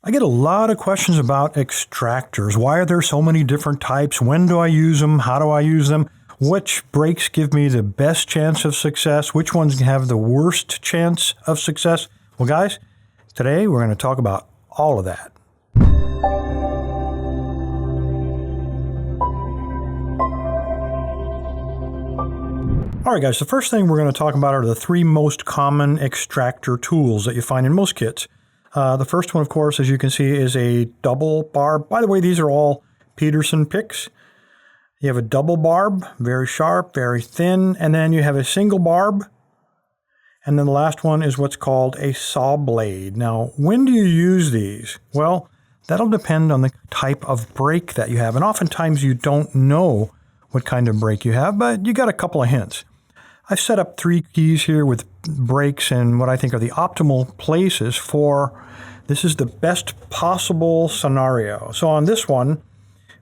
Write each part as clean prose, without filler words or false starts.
I get a lot of questions about extractors. Why are there so many different types? When do I use them? How do I use them? Which brakes give me the best chance of success? Which ones have the worst chance of success? Well, guys, today we're going to talk about all of that. All right, guys, the first thing we're going to talk about are the three most common extractor tools that you find in most kits. The first one, of course, as you can see, is a double barb. By the way, these are all Peterson picks. You have a double barb, very sharp, very thin, and then you have a single barb. And then the last one is what's called a saw blade. Now, when do you use these? Well, that'll depend on the type of brake that you have. And oftentimes you don't know what kind of brake you have, but you got a couple of hints. I've set up 3 keys here with brakes in what I think are the optimal places for this is the best possible scenario. So on this one,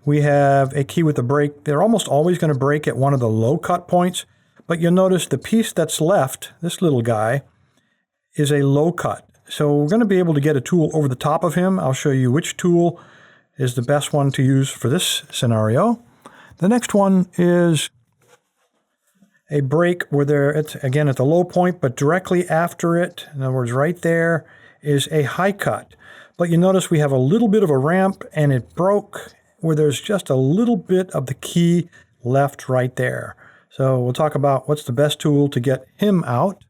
we have a key with the brake. They're almost always going to brake at one of the low cut points, but you'll notice the piece that's left, this little guy, is a low cut. So we're going to be able to get a tool over the top of him. I'll show you which tool is the best one to use for this scenario. The next one is a brake where it's again at the low point, but directly after it, in other words, right there, is a high cut. But you notice we have a little bit of a ramp and it broke where there's just a little bit of the key left right there. So we'll talk about what's the best tool to get him out.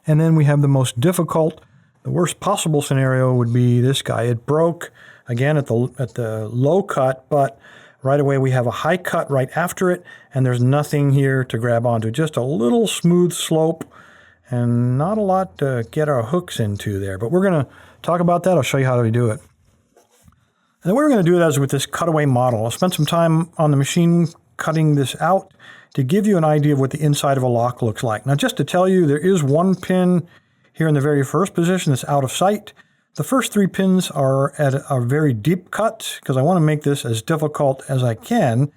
And then we have the most difficult, the worst possible scenario would be this guy. It broke again at the low cut, but right away we have a high cut right after it, and there's nothing here to grab onto. Just a little smooth slope and not a lot to get our hooks into there. But we're going to talk about that. I'll show you how we do it. And the way we're going to do it is with this cutaway model. I'll spend some time on the machine cutting this out to give you an idea of what the inside of a lock looks like. Now, just to tell you, there is one pin here in the very first position that's out of sight. The first 3 pins are at a very deep cut because I want to make this as difficult as I can.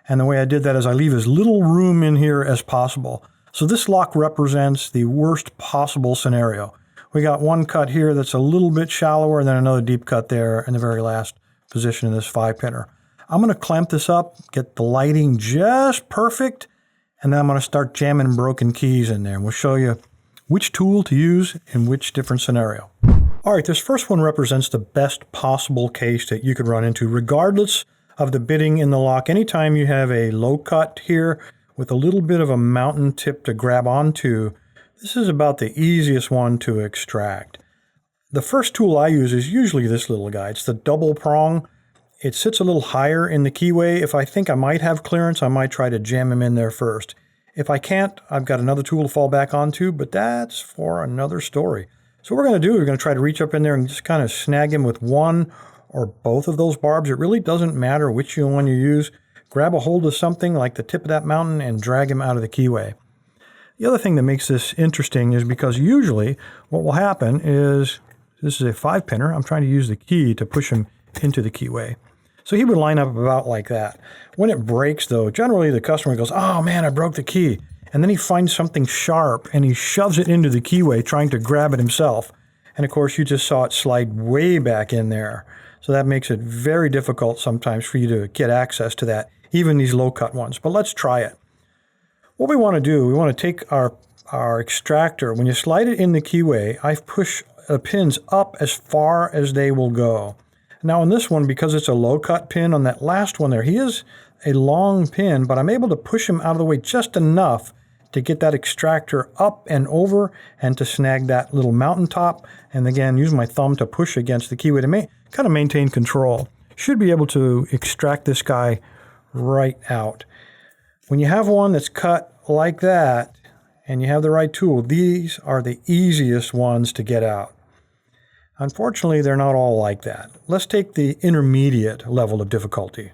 And the way I did that is I leave as little room in here as possible. So this lock represents the worst possible scenario. We got one cut here that's a little bit shallower and then another deep cut there in the very last position in this 5-pinner. I'm going to clamp this up, get the lighting just perfect, and then I'm going to start jamming broken keys in there. And we'll show you which tool to use in which different scenario. All right, this first one represents the best possible case that you could run into, regardless of the bitting in the lock. Anytime you have a low cut here with a little bit of a mountain tip to grab onto, this is about the easiest one to extract. The first tool I use is usually this little guy. It's the double prong. It sits a little higher in the keyway. If I think I might have clearance, I might try to jam him in there first. If I can't, I've got another tool to fall back onto, but that's for another story. So what we're going to do, we're going to try to reach up in there and just kind of snag him with one or both of those barbs. It really doesn't matter which one you use. Grab a hold of something like the tip of that mountain and drag him out of the keyway. The other thing that makes this interesting is because usually what will happen is, this is a 5-pinner. I'm trying to use the key to push him into the keyway. So he would line up about like that. When it breaks, though, generally the customer goes, oh man, I broke the key. And then he finds something sharp and he shoves it into the keyway trying to grab it himself. And of course, you just saw it slide way back in there. So that makes it very difficult sometimes for you to get access to that, even these low-cut ones. But let's try it. What we want to do, we want to take our extractor. When you slide it in the keyway, I push the pins up as far as they will go. Now on this one, because it's a low-cut pin on that last one there, he is a long pin, but I'm able to push him out of the way just enough to get that extractor up and over and to snag that little mountaintop. And again, use my thumb to push against the keyway to kind of maintain control. Should be able to extract this guy right out. When you have one that's cut like that and you have the right tool, these are the easiest ones to get out. Unfortunately, they're not all like that. Let's take the intermediate level of difficulty.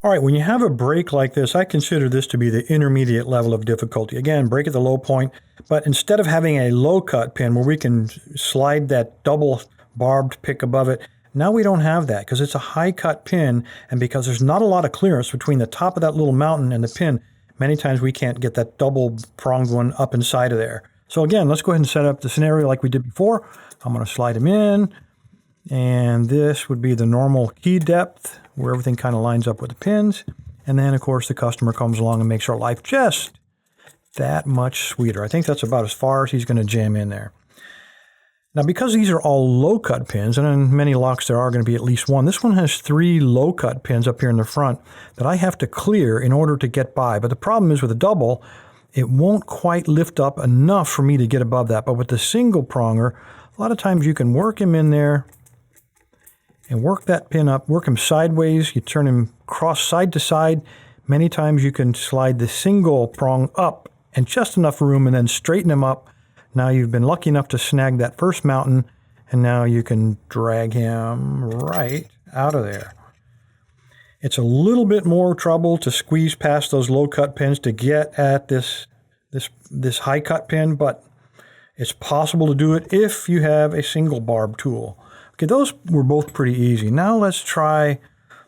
All right, when you have a brake like this, I consider this to be the intermediate level of difficulty. Again, brake at the low point, but instead of having a low cut pin where we can slide that double barbed pick above it, now we don't have that because it's a high cut pin, and because there's not a lot of clearance between the top of that little mountain and the pin, many times we can't get that double pronged one up inside of there. So again, let's go ahead and set up the scenario like we did before. I'm going to slide him in. And this would be the normal key depth where everything kind of lines up with the pins. And then, of course, the customer comes along and makes our life just that much sweeter. I think that's about as far as he's going to jam in there. Now, because these are all low-cut pins, and in many locks there are going to be at least one, this one has 3 low-cut pins up here in the front that I have to clear in order to get by. But the problem is with a double, it won't quite lift up enough for me to get above that. But with the single pronger, a lot of times you can work him in there and work that pin up, work him sideways. You turn him cross side to side. Many times you can slide the single prong up and just enough room and then straighten him up. Now you've been lucky enough to snag that first mountain, and now you can drag him right out of there. It's a little bit more trouble to squeeze past those low cut pins to get at this high cut pin, but it's possible to do it if you have a single barb tool. Okay, those were both pretty easy. Now let's try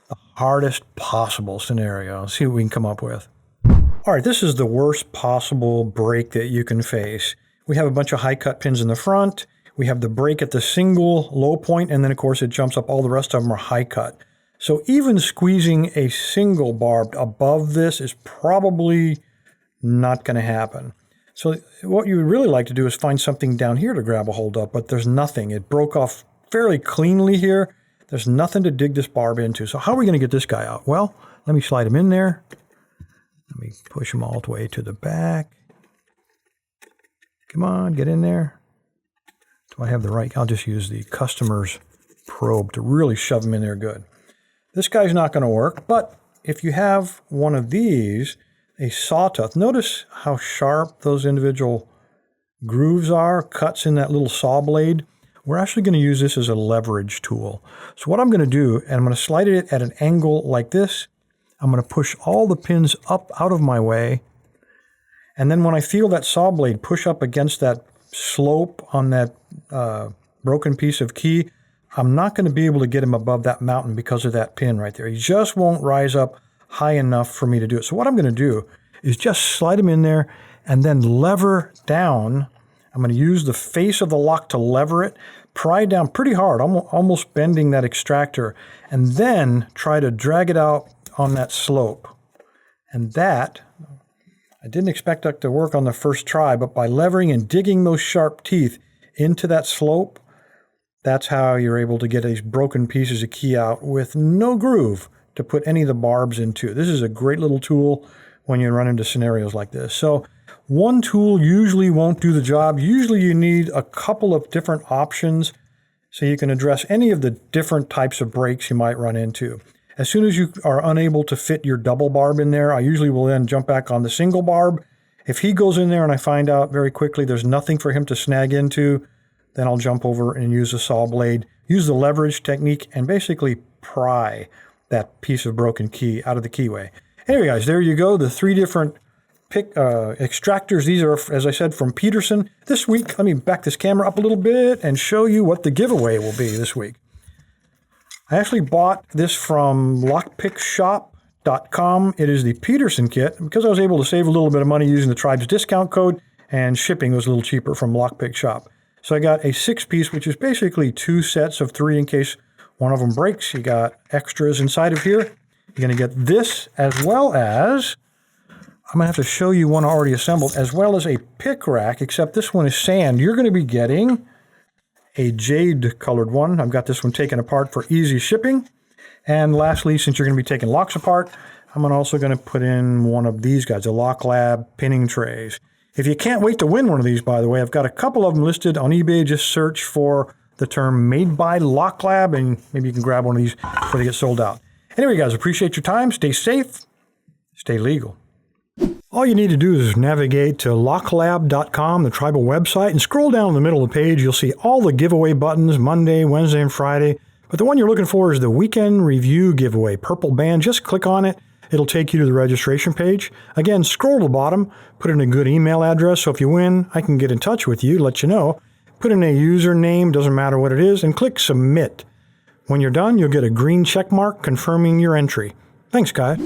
the hardest possible scenario. See what we can come up with. All right, this is the worst possible break that you can face. We have a bunch of high cut pins in the front. We have the break at the single low point, and then of course it jumps up. All the rest of them are high cut. So even squeezing a single barb above this is probably not going to happen. So what you would really like to do is find something down here to grab a hold of, but there's nothing. It broke off fairly cleanly here. There's nothing to dig this barb into. So how are we going to get this guy out? Well, let me slide him in there. Let me push him all the way to the back. Come on, get in there. Do I have the right? I'll just use the customer's probe to really shove him in there good. This guy's not going to work, but if you have one of these, a sawtooth, notice how sharp those individual grooves are, cuts in that little saw blade. We're actually going to use this as a leverage tool. So what I'm going to do, and I'm going to slide it at an angle like this. I'm going to push all the pins up out of my way. And then when I feel that saw blade push up against that slope on that broken piece of key, I'm not going to be able to get him above that mountain because of that pin right there. He just won't rise up high enough for me to do it. So what I'm going to do is just slide him in there and then lever down. I'm going to use the face of the lock to lever it, pry down pretty hard, almost bending that extractor, and then try to drag it out on that slope. And that, I didn't expect that to work on the first try, but by levering and digging those sharp teeth into that slope, that's how you're able to get these broken pieces of key out with no groove to put any of the barbs into. This is a great little tool when you run into scenarios like this. So one tool usually won't do the job. Usually you need a couple of different options so you can address any of the different types of breaks you might run into. As soon as you are unable to fit your double barb in there, I usually will then jump back on the single barb. If he goes in there and I find out very quickly there's nothing for him to snag into, then I'll jump over and use a saw blade, use the leverage technique, and basically pry that piece of broken key out of the keyway. Anyway, guys, there you go. The 3 different extractors. These are, as I said, from Peterson. This week, let me back this camera up a little bit and show you what the giveaway will be this week. I actually bought this from lockpickshop.com. It is the Peterson Kit. Because I was able to save a little bit of money using the Tribe's discount code, and shipping was a little cheaper from Lockpick Shop. So I got a 6-piece, which is basically 2 sets of 3 in case one of them breaks. You got extras inside of here. You're going to get this, as well as, I'm going to have to show you one already assembled, as well as a pick rack, except this one is sand. You're going to be getting a jade colored one. I've got this one taken apart for easy shipping. And lastly, since you're going to be taking locks apart, I'm also going to put in one of these guys, the Lock Lab pinning trays. If you can't wait to win one of these, by the way, I've got a couple of them listed on eBay. Just search for the term Made by Lock Lab, and maybe you can grab one of these before they get sold out. Anyway, guys, appreciate your time. Stay safe. Stay legal. All you need to do is navigate to locklab.com, the tribal website, and scroll down in the middle of the page. You'll see all the giveaway buttons, Monday, Wednesday, and Friday. But the one you're looking for is the Weekend Review giveaway, purple band. Just click on it. It'll take you to the registration page. Again, scroll to the bottom, put in a good email address, so if you win, I can get in touch with you, let you know. Put in a username, doesn't matter what it is, and click Submit. When you're done, you'll get a green check mark confirming your entry. Thanks, guys.